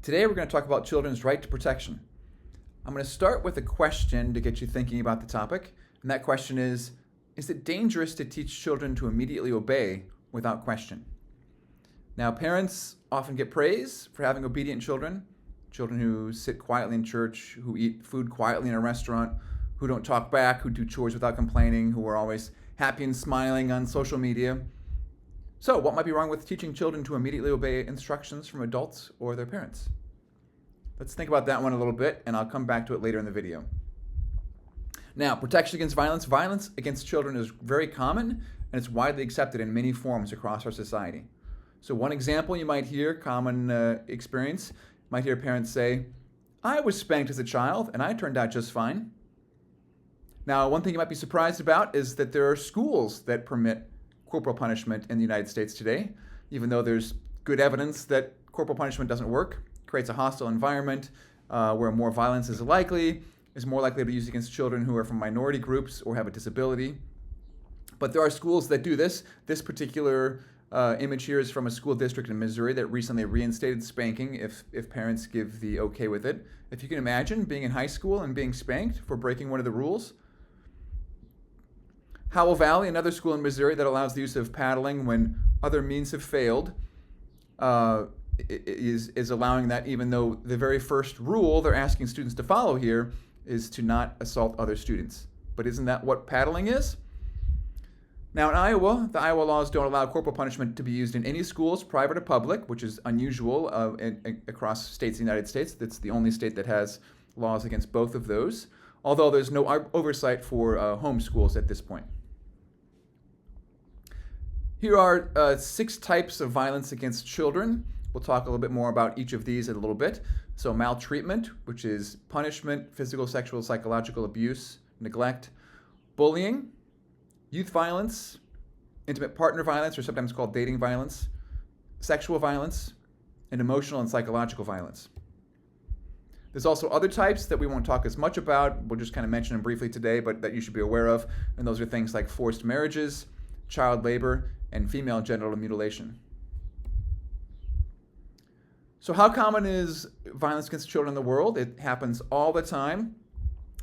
Today we're going to talk about children's right to protection. I'm going to start with a question to get you thinking about the topic, and that question is it dangerous to teach children to immediately obey without question? Now, parents often get praise for having obedient children, children who sit quietly in church, who eat food quietly in a restaurant, who don't talk back, who do chores without complaining, who are always happy and smiling on social media. So, what might be wrong with teaching children to immediately obey instructions from adults or their parents? Let's think about that one a little bit, and I'll come back to it later in the video. Now, protection against violence. Violence against children is very common, and it's widely accepted in many forms across our society. So one example you might hear, common experience, you might hear parents say, "I was spanked as a child, and I turned out just fine." Now, one thing you might be surprised about is that there are schools that permit corporal punishment in the United States today, even though there's good evidence that corporal punishment doesn't work, creates a hostile environment where more violence is more likely to be used against children who are from minority groups or have a disability. But there are schools that do this. This particular image here is from a school district in Missouri that recently reinstated spanking if parents give the okay with it. If you can imagine being in high school and being spanked for breaking one of the rules. Howell Valley, another school in Missouri that allows the use of paddling when other means have failed, is allowing that, even though the very first rule they're asking students to follow here is to not assault other students. But isn't that what paddling is? Now in Iowa, the Iowa laws don't allow corporal punishment to be used in any schools, private or public, which is unusual across states in the United States. That's the only state that has laws against both of those, although there's no oversight for home schools at this point. Here are 6 types of violence against children. We'll talk a little bit more about each of these in a little bit. So maltreatment, which is punishment, physical, sexual, psychological abuse, neglect. Bullying, youth violence, intimate partner violence, or sometimes called dating violence, sexual violence, and emotional and psychological violence. There's also other types that we won't talk as much about. We'll just kind of mention them briefly today, but that you should be aware of. And those are things like forced marriages, child labor, and female genital mutilation. So how common is violence against children in the world? It happens all the time.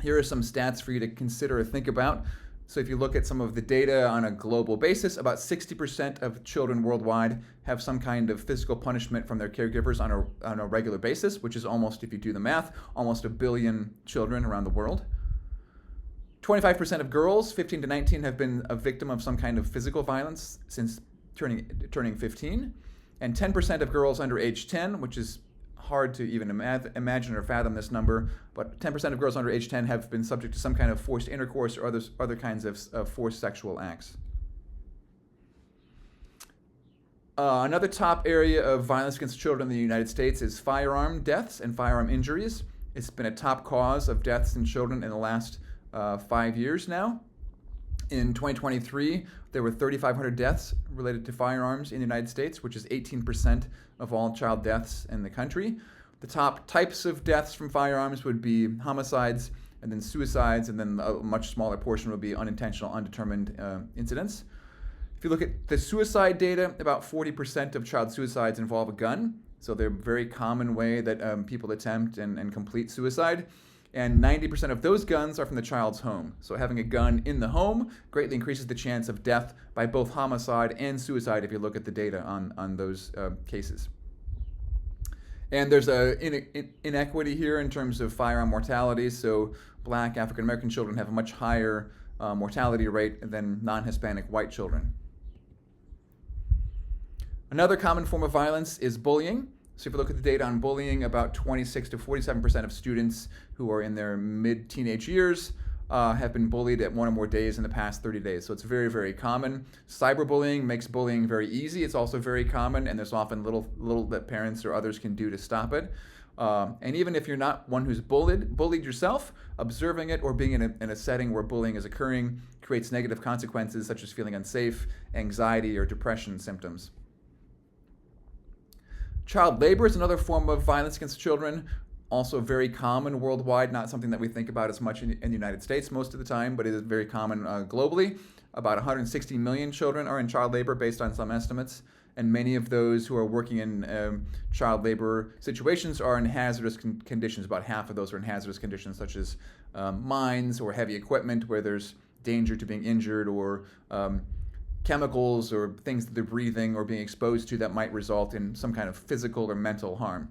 Here are some stats for you to consider or think about. So if you look at some of the data on a global basis, about 60% of children worldwide have some kind of physical punishment from their caregivers on a regular basis, which is almost, if you do the math, almost 1 billion children around the world. 25% of girls, 15 to 19, have been a victim of some kind of physical violence since turning 15. And 10% of girls under age 10, which is hard to even imagine or fathom this number, but 10% of girls under age 10 have been subject to some kind of forced intercourse or other kinds of forced sexual acts. Another top area of violence against children in the United States is firearm deaths and firearm injuries. It's been a top cause of deaths in children in the last 5 years now. In 2023, there were 3,500 deaths related to firearms in the United States, which is 18% of all child deaths in the country. The top types of deaths from firearms would be homicides, and then suicides, and then a much smaller portion would be unintentional, undetermined incidents. If you look at the suicide data, about 40% of child suicides involve a gun, so they're a very common way that people attempt and complete suicide. And 90% of those guns are from the child's home. So having a gun in the home greatly increases the chance of death by both homicide and suicide if you look at the data on those cases. And there's an inequity here in terms of firearm mortality. So Black African American children have a much higher mortality rate than non-Hispanic white children. Another common form of violence is bullying. So if you look at the data on bullying, about 26 to 47% of students who are in their mid-teenage years have been bullied at 1 or more days in the past 30 days. So it's very, very common. Cyberbullying makes bullying very easy. It's also very common, and there's often little that parents or others can do to stop it. And even if you're not one who's bullied yourself, observing it or being in a setting where bullying is occurring creates negative consequences such as feeling unsafe, anxiety, or depression symptoms. Child labor is another form of violence against children, also very common worldwide, not something that we think about as much in the United States most of the time, but it is very common globally. About 160 million children are in child labor based on some estimates, and many of those who are working in child labor situations are in hazardous conditions. About half of those are in hazardous conditions, such as mines or heavy equipment where there's danger to being injured, or chemicals or things that they're breathing or being exposed to that might result in some kind of physical or mental harm.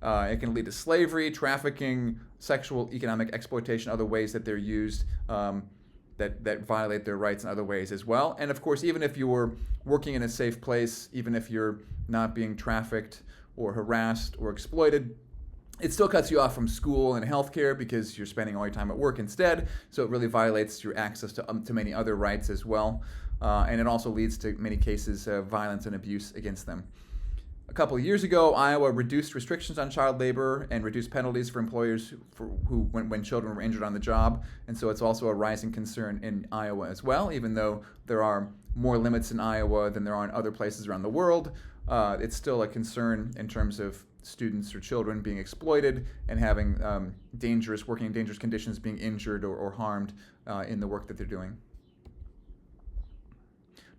It can lead to slavery, trafficking, sexual, economic exploitation, other ways that they're used that violate their rights in other ways as well. And of course, even if you're working in a safe place, even if you're not being trafficked or harassed or exploited, it still cuts you off from school and healthcare because you're spending all your time at work instead. So it really violates your access to many other rights as well. And it also leads to many cases of violence and abuse against them. A couple of years ago, Iowa reduced restrictions on child labor and reduced penalties for employers when children were injured on the job. And so it's also a rising concern in Iowa as well. Even though there are more limits in Iowa than there are in other places around the world, it's still a concern in terms of students or children being exploited and having working in dangerous conditions, being injured or harmed in the work that they're doing.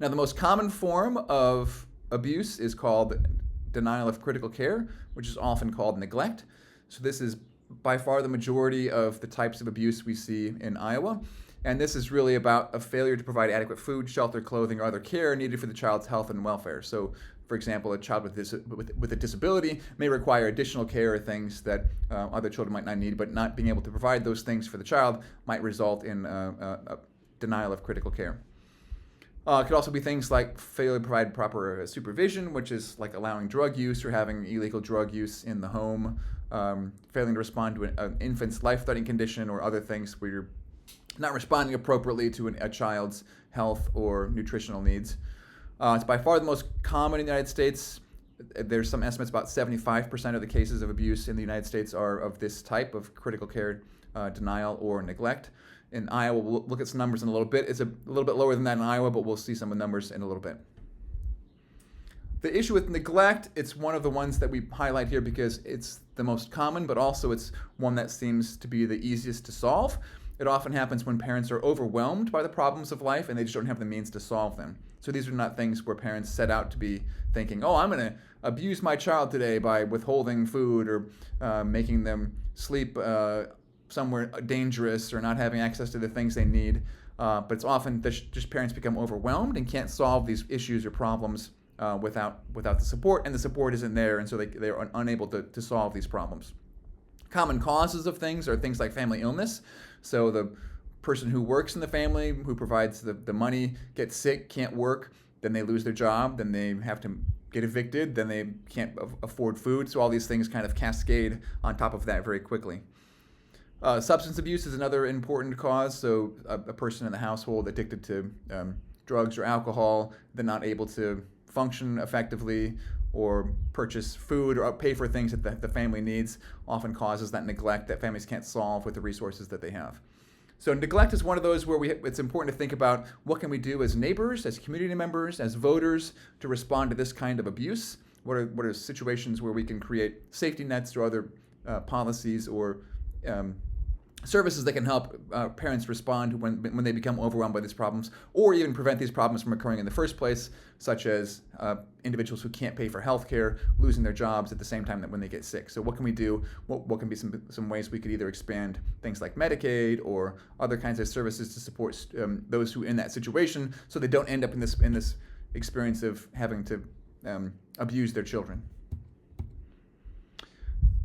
Now, the most common form of abuse is called denial of critical care, which is often called neglect. So this is by far the majority of the types of abuse we see in Iowa. And this is really about a failure to provide adequate food, shelter, clothing, or other care needed for the child's health and welfare. So, for example, a child with a disability may require additional care or things that other children might not need, but not being able to provide those things for the child might result in a denial of critical care. It could also be things like failure to provide proper supervision, which is like allowing drug use or having illegal drug use in the home, failing to respond to an infant's life-threatening condition or other things where you're not responding appropriately to a child's health or nutritional needs. It's by far the most common in the United States. There's some estimates about 75% of the cases of abuse in the United States are of this type of critical care denial or neglect. In Iowa, we'll look at some numbers in a little bit. It's a little bit lower than that in Iowa, but we'll see some of the numbers in a little bit. The issue with neglect, it's one of the ones that we highlight here because it's the most common, but also it's one that seems to be the easiest to solve. It often happens when parents are overwhelmed by the problems of life and they just don't have the means to solve them. So these are not things where parents set out to be thinking, oh, I'm going to abuse my child today by withholding food or making them sleep somewhere dangerous or not having access to the things they need. But it's often just parents become overwhelmed and can't solve these issues or problems without the support, and the support isn't there, and so they're unable to solve these problems. Common causes of things are things like family illness. So the person who works in the family, who provides the money, gets sick, can't work, then they lose their job, then they have to get evicted, then they can't afford food. So all these things kind of cascade on top of that very quickly. Substance abuse is another important cause. So a person in the household addicted to drugs or alcohol, they're not able to function effectively or purchase food or pay for things that the family needs, often causes that neglect that families can't solve with the resources that they have. So neglect is one of those where it's important to think about what can we do as neighbors, as community members, as voters to respond to this kind of abuse. What are situations where we can create safety nets or other policies or services that can help parents respond when they become overwhelmed by these problems, or even prevent these problems from occurring in the first place, such as individuals who can't pay for health care losing their jobs at the same time that when they get sick. So what can we do? What can be some ways we could either expand things like Medicaid or other kinds of services to support those who are in that situation so they don't end up in this experience of having to abuse their children.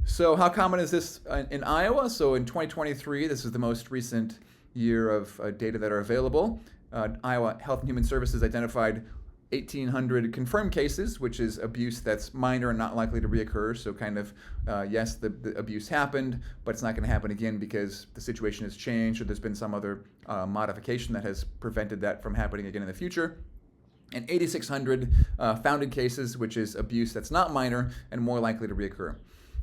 So how common is this in Iowa? So in 2023, this is the most recent year of data that are available. Iowa Health and Human Services identified 1,800 confirmed cases, which is abuse that's minor and not likely to reoccur. So kind of, yes, the abuse happened, but it's not going to happen again because the situation has changed or there's been some other modification that has prevented that from happening again in the future. And 8,600 founded cases, which is abuse that's not minor and more likely to reoccur.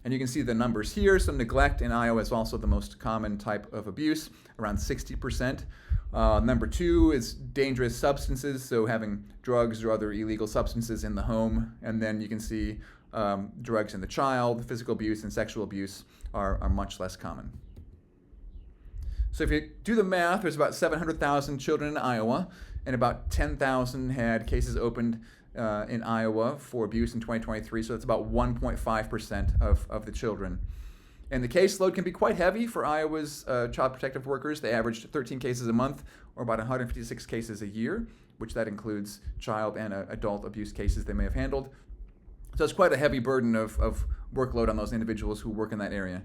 And you can see the numbers here. So neglect in Iowa is also the most common type of abuse, around 60%. Number two is dangerous substances, so having drugs or other illegal substances in the home. And then you can see drugs in the child, physical abuse and sexual abuse are much less common. So if you do the math, there's about 700,000 children in Iowa, and about 10,000 had cases opened in Iowa for abuse in 2023, so that's about 1.5% of the children. And the caseload can be quite heavy for Iowa's child protective workers. They averaged 13 cases a month, or about 156 cases a year, which that includes child and adult abuse cases they may have handled. So it's quite a heavy burden of workload on those individuals who work in that area.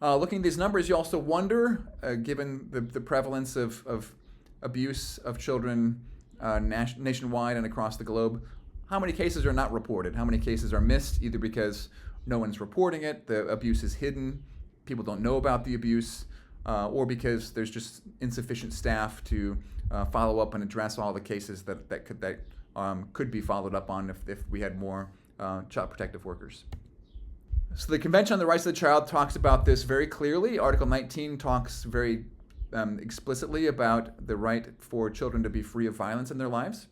Looking at these numbers, you also wonder, given the prevalence of abuse of children nationwide and across the globe, how many cases are not reported? How many cases are missed, either because no one's reporting it, the abuse is hidden, people don't know about the abuse, or because there's just insufficient staff to follow up and address all the cases that could be followed up on if we had more child protective workers. So the Convention on the Rights of the Child talks about this very clearly. Article 19 talks very explicitly about the right for children to be free of violence in their lives.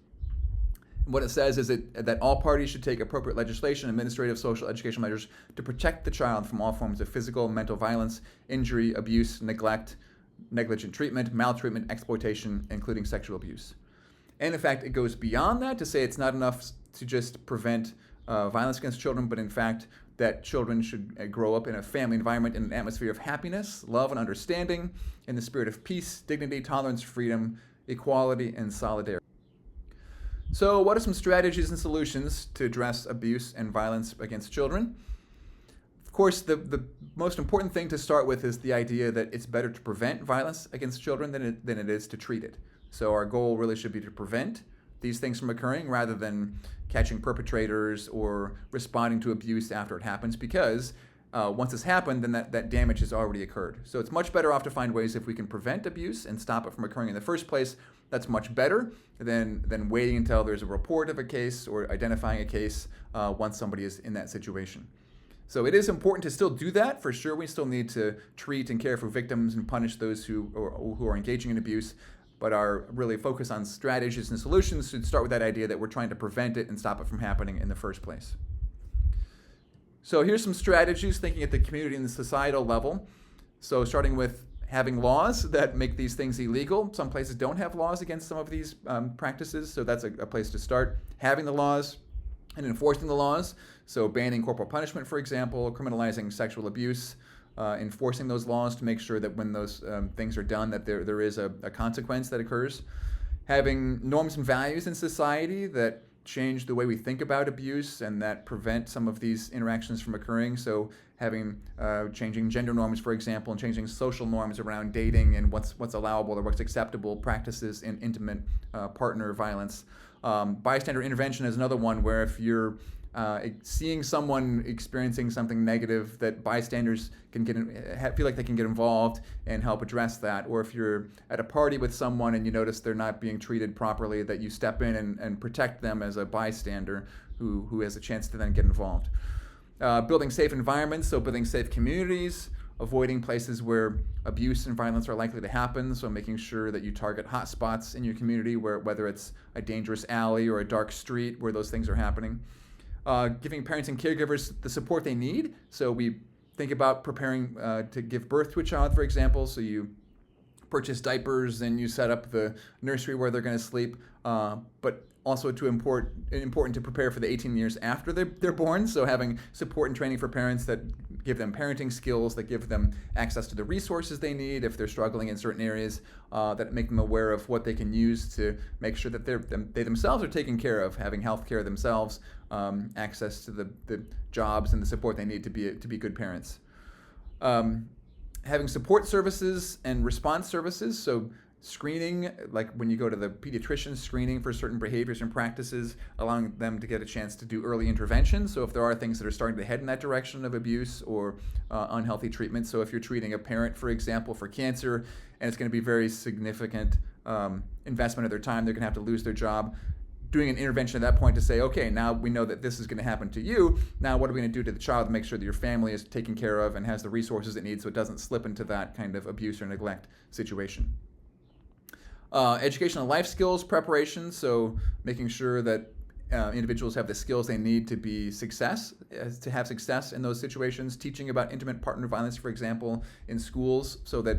What it says is that all parties should take appropriate legislation, administrative, social, educational measures to protect the child from all forms of physical, mental violence, injury, abuse, neglect, negligent treatment, maltreatment, exploitation, including sexual abuse. And in fact, it goes beyond that to say it's not enough to just prevent violence against children, but in fact, that children should grow up in a family environment in an atmosphere of happiness, love, and understanding, in the spirit of peace, dignity, tolerance, freedom, equality, and solidarity. So what are some strategies and solutions to address abuse and violence against children? Of course, the most important thing to start with is the idea that it's better to prevent violence against children than it is to treat it. So our goal really should be to prevent these things from occurring rather than catching perpetrators or responding to abuse after it happens, because once it's happened, then that damage has already occurred. So it's much better off to find ways if we can prevent abuse and stop it from occurring in the first place. That's much better than waiting until there's a report of a case or identifying a case once somebody is in that situation. So it is important to still do that, for sure. We still need to treat and care for victims and punish those who are engaging in abuse. But our really focus on strategies and solutions should start with that idea that we're trying to prevent it and stop it from happening in the first place. So here's some strategies thinking at the community and the societal level. So starting with having laws that make these things illegal. Some places don't have laws against some of these practices, so that's a place to start. Having the laws and enforcing the laws, so banning corporal punishment, for example, criminalizing sexual abuse, enforcing those laws to make sure that when those things are done that there is a consequence that occurs. Having norms and values in society that change the way we think about abuse and that prevent some of these interactions from occurring. So having changing gender norms, for example, and changing social norms around dating and what's allowable or what's acceptable practices in intimate partner violence. Bystander intervention is another one where if you're seeing someone experiencing something negative, that bystanders can feel like they can get involved and help address that. Or if you're at a party with someone and you notice they're not being treated properly, that you step in and protect them as a bystander who has a chance to then get involved. Building safe environments, so building safe communities, avoiding places where abuse and violence are likely to happen, so making sure that you target hot spots in your community, whether it's a dangerous alley or a dark street where those things are happening. Giving parents and caregivers the support they need. So we think about preparing to give birth to a child, for example. So you purchase diapers and you set up the nursery where they're going to sleep, but also important to prepare for the 18 years after they're born. So having support and training for parents that give them parenting skills, that give them access to the resources they need if they're struggling in certain areas, that make them aware of what they can use to make sure that they themselves are taken care of, having health care themselves, access to the jobs and the support they need to be good parents. Having support services and response services, so screening, like when you go to the pediatrician, screening for certain behaviors and practices, allowing them to get a chance to do early intervention. So if there are things that are starting to head in that direction of abuse or unhealthy treatment. So if you're treating a parent, for example, for cancer, and it's going to be very significant investment of their time, they're going to have to lose their job. Doing an intervention at that point to say, okay, now we know that this is going to happen to you. Now what are we going to do to the child to make sure that your family is taken care of and has the resources it needs so it doesn't slip into that kind of abuse or neglect situation. Educational life skills preparation, so making sure that individuals have the skills they need to have success in those situations. Teaching about intimate partner violence, for example, in schools, so that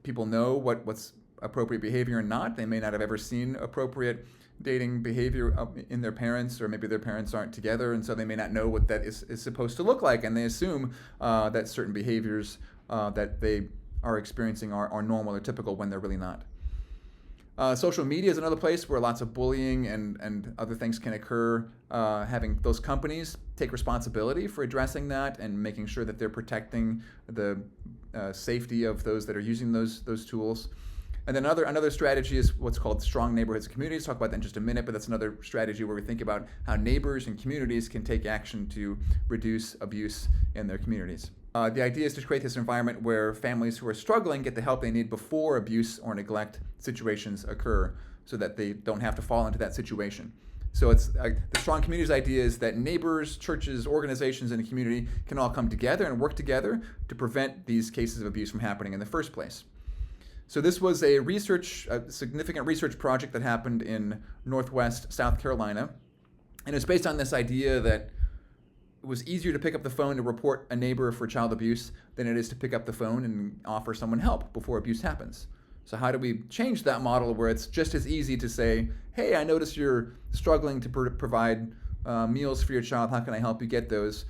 people know what's appropriate behavior or not. They may not have ever seen appropriate dating behavior in their parents, or maybe their parents aren't together, and so they may not know what that is supposed to look like, and they assume that certain behaviors that they are experiencing are normal or typical when they're really not. Social media is another place where lots of bullying and other things can occur. Having those companies take responsibility for addressing that and making sure that they're protecting the safety of those that are using those tools. And then another strategy is what's called strong neighborhoods and communities. Talk about that in just a minute, but that's another strategy where we think about how neighbors and communities can take action to reduce abuse in their communities. The idea is to create this environment where families who are struggling get the help they need before abuse or neglect situations occur, so that they don't have to fall into that situation. So it's the strong communities idea is that neighbors, churches, organizations in the community can all come together and work together to prevent these cases of abuse from happening in the first place. So this was a significant research project that happened in Northwest South Carolina, and it's based on this idea that it was easier to pick up the phone to report a neighbor for child abuse than it is to pick up the phone and offer someone help before abuse happens. So how do we change that model where it's just as easy to say, hey, I notice you're struggling to provide meals for your child, how can I help you get those?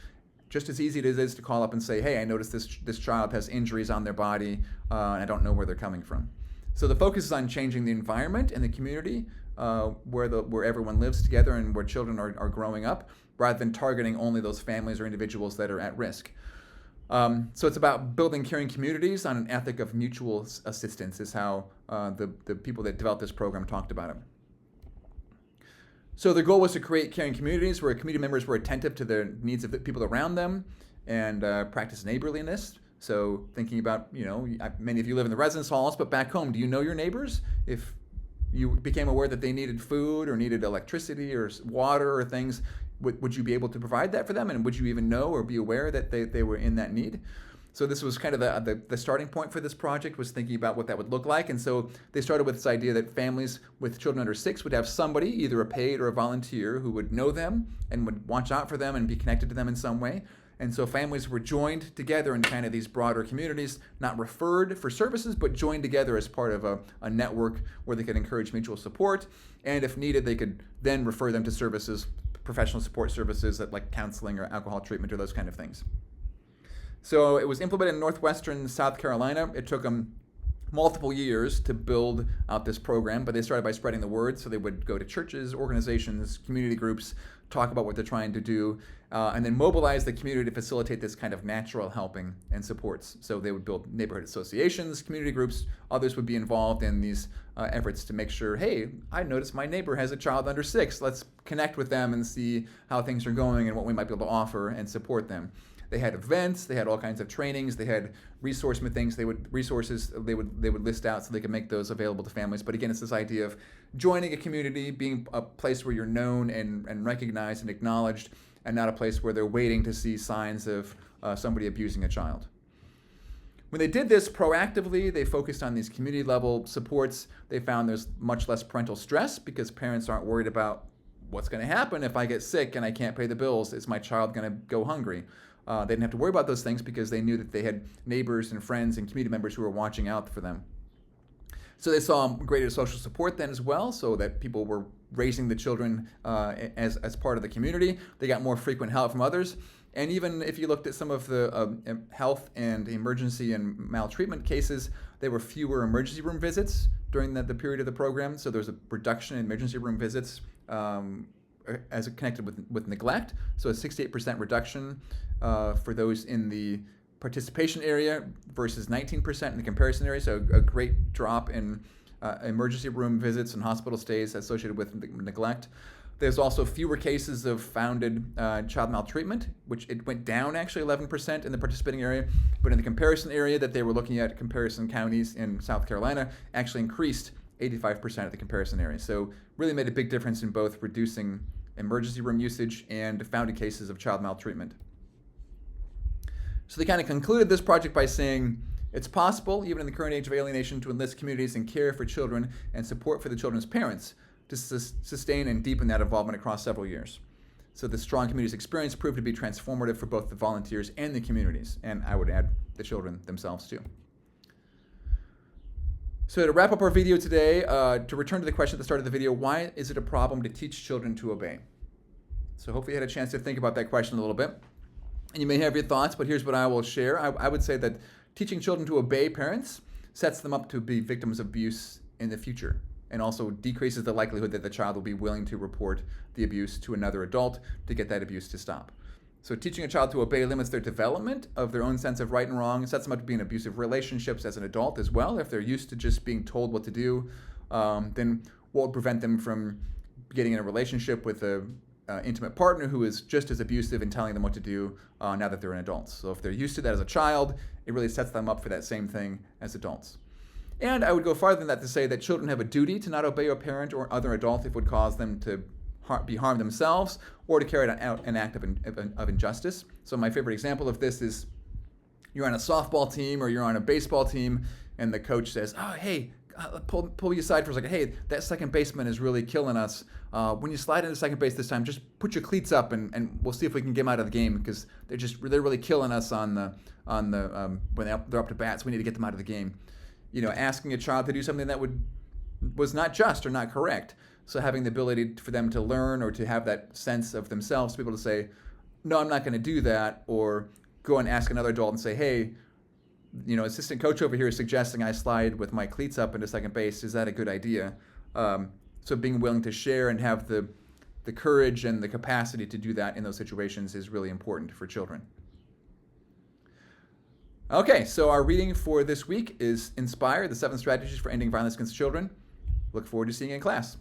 Just as easy as it is to call up and say, hey, I notice this child has injuries on their body and I don't know where they're coming from. So the focus is on changing the environment and the community where everyone lives together and where children are growing up, rather than targeting only those families or individuals that are at risk. So it's about building caring communities on an ethic of mutual assistance is how the people that developed this program talked about it. So the goal was to create caring communities where community members were attentive to the needs of the people around them and practice neighborliness. So thinking about, many of you live in the residence halls, but back home, do you know your neighbors? If you became aware that they needed food or needed electricity or water or things, would you be able to provide that for them? And would you even know or be aware that they were in that need? So this was kind of the starting point for this project, was thinking about what that would look like. And so they started with this idea that families with children under 6 would have somebody, either a paid or a volunteer, who would know them and would watch out for them and be connected to them in some way. And so families were joined together in kind of these broader communities, not referred for services, but joined together as part of a network where they could encourage mutual support. And if needed, they could then refer them to services, professional support services like counseling or alcohol treatment or those kind of things. So it was implemented in northwestern South Carolina. It took them multiple years to build out this program, but they started by spreading the word. So they would go to churches, organizations, community groups, talk about what they're trying to do, and then mobilize the community to facilitate this kind of natural helping and supports. So they would build neighborhood associations, community groups. Others would be involved in these efforts to make sure, hey, I noticed my neighbor has a child under 6. Let's connect with them and see how things are going and what we might be able to offer and support them. They had events, they had all kinds of trainings, they had things they would list out so they could make those available to families. But again, it's this idea of joining a community, being a place where you're known and recognized and acknowledged, and not a place where they're waiting to see signs of somebody abusing a child. When they did this proactively, they focused on these community level supports. They found there's much less parental stress because parents aren't worried about what's going to happen if I get sick and I can't pay the bills. Is my child going to go hungry? They didn't have to worry about those things because they knew that they had neighbors and friends and community members who were watching out for them. So they saw greater social support then as well, so that people were raising the children as part of the community. They got more frequent help from others. And even if you looked at some of the health and emergency and maltreatment cases, there were fewer emergency room visits during the period of the program. So there was a reduction in emergency room visits as connected with neglect. So a 68% reduction for those in the participation area versus 19% in the comparison area. So a great drop in emergency room visits and hospital stays associated with neglect. There's also fewer cases of founded child maltreatment, which it went down actually 11% in the participating area, but in the comparison area that they were looking at, comparison counties in South Carolina, actually increased 85% at the comparison area. So really made a big difference in both reducing emergency room usage and founded cases of child maltreatment. So they kind of concluded this project by saying, it's possible, even in the current age of alienation, to enlist communities in care for children and support for the children's parents to sustain and deepen that involvement across several years. So the strong communities experience proved to be transformative for both the volunteers and the communities, and I would add the children themselves too. So to wrap up our video today, to return to the question at the start of the video, why is it a problem to teach children to obey? So hopefully you had a chance to think about that question a little bit. And you may have your thoughts, but here's what I will share. I would say that teaching children to obey parents sets them up to be victims of abuse in the future, and also decreases the likelihood that the child will be willing to report the abuse to another adult to get that abuse to stop. So teaching a child to obey limits their development of their own sense of right and wrong. It sets them up to be in abusive relationships as an adult as well. If they're used to just being told what to do, then what would prevent them from getting in a relationship with a intimate partner who is just as abusive in telling them what to do now that they're an adult. So if they're used to that as a child, it really sets them up for that same thing as adults. And I would go farther than that to say that children have a duty to not obey a parent or other adult if it would cause them to be harmed themselves or to carry out an act of injustice. So my favorite example of this is you're on a softball team or you're on a baseball team and the coach says, oh, hey, pull you aside for a second. Hey, that second baseman is really killing us. When you slide into second base this time, just put your cleats up and we'll see if we can get them out of the game because they're really killing us on the when they're up to bat. So we need to get them out of the game. You know, asking a child to do something that was not just or not correct. So having the ability for them to learn or to have that sense of themselves to be able to say, no, I'm not going to do that, or go and ask another adult and say, hey, you know, assistant coach over here is suggesting I slide with my cleats up into second base. Is that a good idea? So being willing to share and have the courage and the capacity to do that in those situations is really important for children. Okay, so our reading for this week is Inspire, the 7 Strategies for Ending Violence Against Children. Look forward to seeing you in class.